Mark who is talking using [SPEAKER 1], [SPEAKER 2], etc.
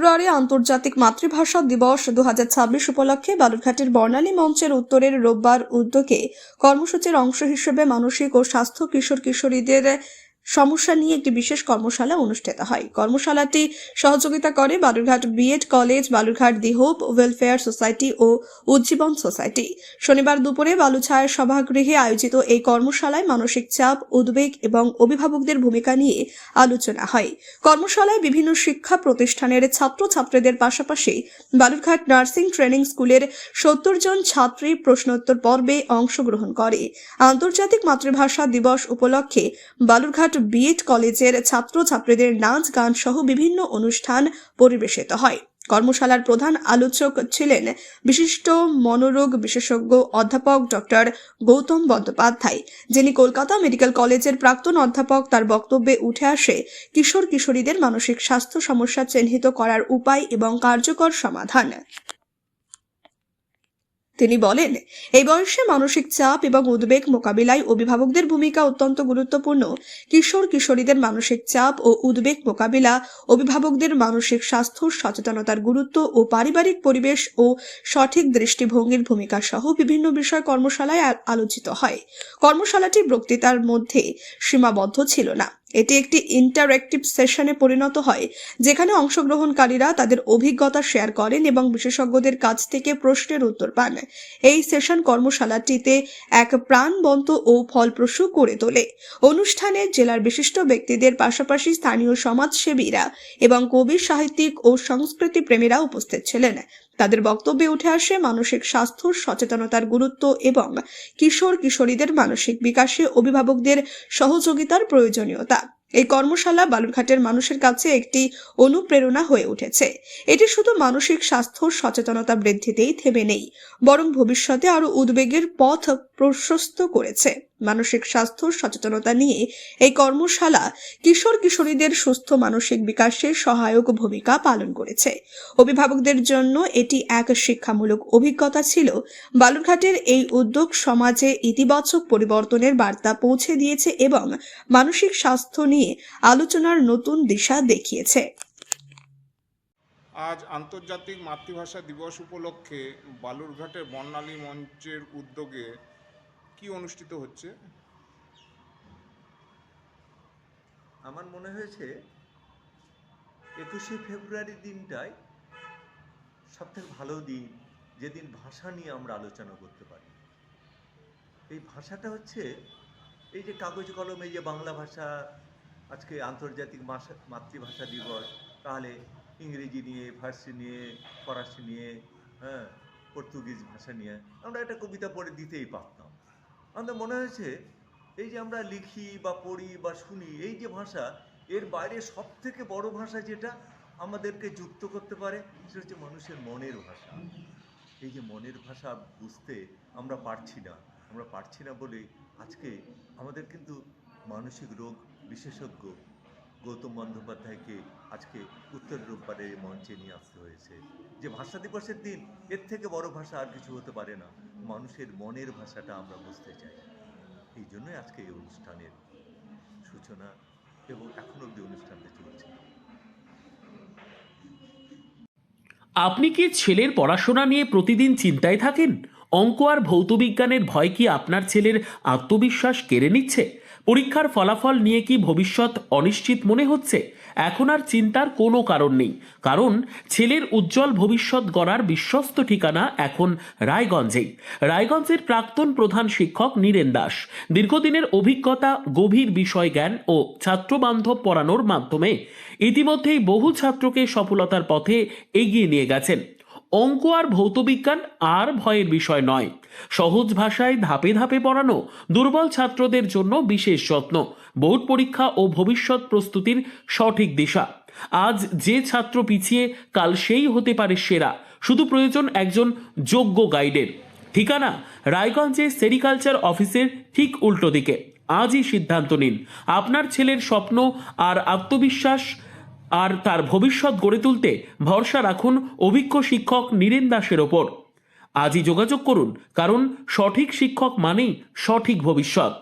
[SPEAKER 1] ফেব্রুয়ারি আন্তর্জাতিক মাতৃভাষা দিবস 2026 উপলক্ষে বালুরঘাটের বর্ণালী মঞ্চের উত্তরের রোববার উদ্যোগে কর্মসূচির অংশ হিসেবে মানসিক ও স্বাস্থ্য কিশোর কিশোরীদের সমস্যা নিয়ে একটি বিশেষ কর্মশালা অনুষ্ঠিত হয়। কর্মশালাটি সহযোগিতা করে বালুরঘাট বিএড কলেজ, বালুরঘাট দি হোপ ওয়েলফেয়ার সোসাইটি ও উজ্জীবন সোসাইটি। শনিবার দুপুরে বালুছায়া সভাগৃহে আয়োজিত এই কর্মশালায় মানসিক চাপ, উদ্বেগ এবং অভিভাবকদের ভূমিকা নিয়ে আলোচনা হয়। কর্মশালায় বিভিন্ন শিক্ষা প্রতিষ্ঠানের ছাত্রছাত্রীদের পাশাপাশি বালুরঘাট নার্সিং ট্রেনিং স্কুলের 70 জন ছাত্রী প্রশ্নোত্তর পর্বে অংশগ্রহণ করে। আন্তর্জাতিক মাতৃভাষা দিবস উপলক্ষে বালুরঘাট বিএড কলেজের ছাত্রছাত্রীদের নাচ, গান সহ বিভিন্ন অনুষ্ঠান পরিবেশিত হয়। কর্মশালার প্রধান আলোচক ছিলেন বিশিষ্ট মনোরোগ বিশেষজ্ঞ অধ্যাপক ডক্টর গৌতম বন্দ্যোপাধ্যায়, যিনি কলকাতা মেডিকেল কলেজের প্রাক্তন অধ্যাপক। তার বক্তব্যে উঠে আসে কিশোর কিশোরীদের মানসিক স্বাস্থ্য সমস্যা চিহ্নিত করার উপায় এবং কার্যকর সমাধান। তিনি বলেন, এই বয়সে মানসিক চাপ এবং উদ্বেগ মোকাবিলায় অভিভাবকদের ভূমিকা অত্যন্ত গুরুত্বপূর্ণ। কিশোর কিশোরীদের মানসিক চাপ ও উদ্বেগ মোকাবিলা, অভিভাবকদের মানসিক স্বাস্থ্য সচেতনতার গুরুত্ব ও পারিবারিক পরিবেশ ও সঠিক দৃষ্টিভঙ্গির ভূমিকা সহ বিভিন্ন বিষয় কর্মশালায় আলোচিত হয়। কর্মশালাটি বক্তৃতার মধ্যে সীমাবদ্ধ ছিল না, এটি একটি ইন্টারঅ্যাক্টিভ সেশনে পরিণত হয়, যেখানে অংশগ্রহণকারীরা তাদের অভিজ্ঞতা শেয়ার করেন এবং বিশেষজ্ঞদের কাছ থেকে প্রশ্নের উত্তর পান। এই সেশন কর্মশালাটিতে এক প্রাণবন্ত ও ফলপ্রসূ করে তোলে। অনুষ্ঠানে জেলার বিশিষ্ট ব্যক্তিদের পাশাপাশি স্থানীয় সমাজসেবীরা এবং কবি, সাহিত্যিক ও সংস্কৃতি প্রেমীরা উপস্থিত ছিলেন। তাদের বক্তব্যে উঠে আসে মানসিক স্বাস্থ্য সচেতনতার গুরুত্ব এবং কিশোর কিশোরীদের মানসিক বিকাশে অভিভাবকদের সহযোগিতার প্রয়োজনীয়তা। এই কর্মশালা বালুরঘাটের মানুষের কাছে একটি অনুপ্রেরণা হয়ে উঠেছে। এটি শুধু মানসিক স্বাস্থ্য সচেতনতা বৃদ্ধিতেই থেমে নেই, বরং ভবিষ্যতে আরো উদ্বেগের পথ প্রশস্ত করেছে। মানসিক স্বাস্থ্য সচেতনতা নিয়ে এই কর্মশালা কিশোর কিশোরীদের সুস্থ মানসিক বিকাশে সহায়ক ভূমিকা পালন করেছে। অভিভাবকদের জন্য এটি এক শিক্ষামূলক অভিজ্ঞতা ছিল। বালুরঘাটের এই উদ্যোগ সমাজে ইতিবাচক পরিবর্তনের বার্তা পৌঁছে দিয়েছে এবং মানসিক স্বাস্থ্য নিয়ে আলোচনার নতুন দিশা দেখিয়েছে।
[SPEAKER 2] আজ আন্তর্জাতিক মাতৃভাষা দিবস উপলক্ষে বালুরঘাটের বর্ণালী মঞ্চের উদ্যোগে কি অনুষ্ঠিত হচ্ছে?
[SPEAKER 3] আমার মনে হয়েছে 21শে ফেব্রুয়ারি দিনটাই সবথেকে ভালো দিন, যেদিন ভাষা নিয়ে আমরা আলোচনা করতে পারি। এই ভাষাটা হচ্ছে এই যে কাগজ কলমে যে বাংলা ভাষা, আজকে আন্তর্জাতিক মাতৃভাষা দিবস, তাহলে ইংরেজি নিয়ে, ফার্সি নিয়ে, ফরাসি নিয়ে, পর্তুগিজ ভাষা নিয়ে আমরা একটা কবিতা পড়ে দিতেই পারতাম। আমাদের মনে হয়েছে এই যে আমরা লিখি বা পড়ি বা শুনি, এই যে ভাষা, এর বাইরে সব থেকে বড় ভাষা যেটা আমাদেরকে যুক্ত করতে পারে, সেটা হচ্ছে মানুষের মনের ভাষা। এই যে মনের ভাষা বুঝতে আমরা পারছি না বলে আজকে আমাদের কিন্তু মানসিক রোগ বিশেষজ্ঞ গৌতম বন্দ্যোপাধ্যায়কে আজকে উত্তর রোববারের মঞ্চে নিয়ে আসতে হয়েছে। যে ভাষা দিবসের দিন, এর থেকে বড় ভাষা আর কিছু হতে পারে না। মানুষের মনের ভাষাটা আমরা বুঝতে চাই, এই জন্যই আজকে এই অনুষ্ঠানের সূচনা এবং এখন অবধি অনুষ্ঠানটা চলছে।
[SPEAKER 4] আপনি কি ছেলের পড়াশোনা নিয়ে প্রতিদিন চিন্তায় থাকেন? অঙ্ক আর ভৌতবিজ্ঞানের ভয় কি আপনার ছেলের আত্মবিশ্বাস কেড়ে নিচ্ছে? পরীক্ষার ফলাফল নিয়ে কি ভবিষ্যৎ অনিশ্চিত মনে হচ্ছে? এখন আর চিন্তার কোনো কারণ নেই, কারণ ছেলের উজ্জ্বল ভবিষ্যৎ গড়ার বিশ্বস্ত ঠিকানা এখন রায়গঞ্জেই। রায়গঞ্জের প্রাক্তন প্রধান শিক্ষক নীরেন দাস দীর্ঘদিনের অভিজ্ঞতা, গভীর বিষয় জ্ঞান ও ছাত্রবান্ধব পড়ানোর মাধ্যমে ইতিমধ্যেই বহু ছাত্রকে সফলতার পথে এগিয়ে নিয়ে গেছেন। অঙ্ক আর ভৌতবিজ্ঞান আর ভয়ের বিষয় নয়, সহজ ভাষায় ধাপে ধাপে পড়ানো, দুর্বল ছাত্রদের জন্য বিশেষ যত্ন, বোর্ড পরীক্ষা ও ভবিষ্যৎ প্রস্তুতির সঠিক দিশা। আজ যে ছাত্র পিছিয়ে, কাল সেই হতে পারে সেরা। শুধু প্রয়োজন একজন যোগ্য গাইডের। ঠিকানা রায়গঞ্জে সেরিকালচার অফিসের ঠিক উল্টো দিকে। আজই সিদ্ধান্ত নিন। আপনার ছেলের স্বপ্ন আর আত্মবিশ্বাস আর তার ভবিষ্যৎ গড়ে তুলতে ভরসা রাখুন অভিজ্ঞ শিক্ষক নীরেন দাসের ওপর। আজই যোগাযোগ করুন, কারণ সঠিক শিক্ষক মানেই সঠিক ভবিষ্যৎ।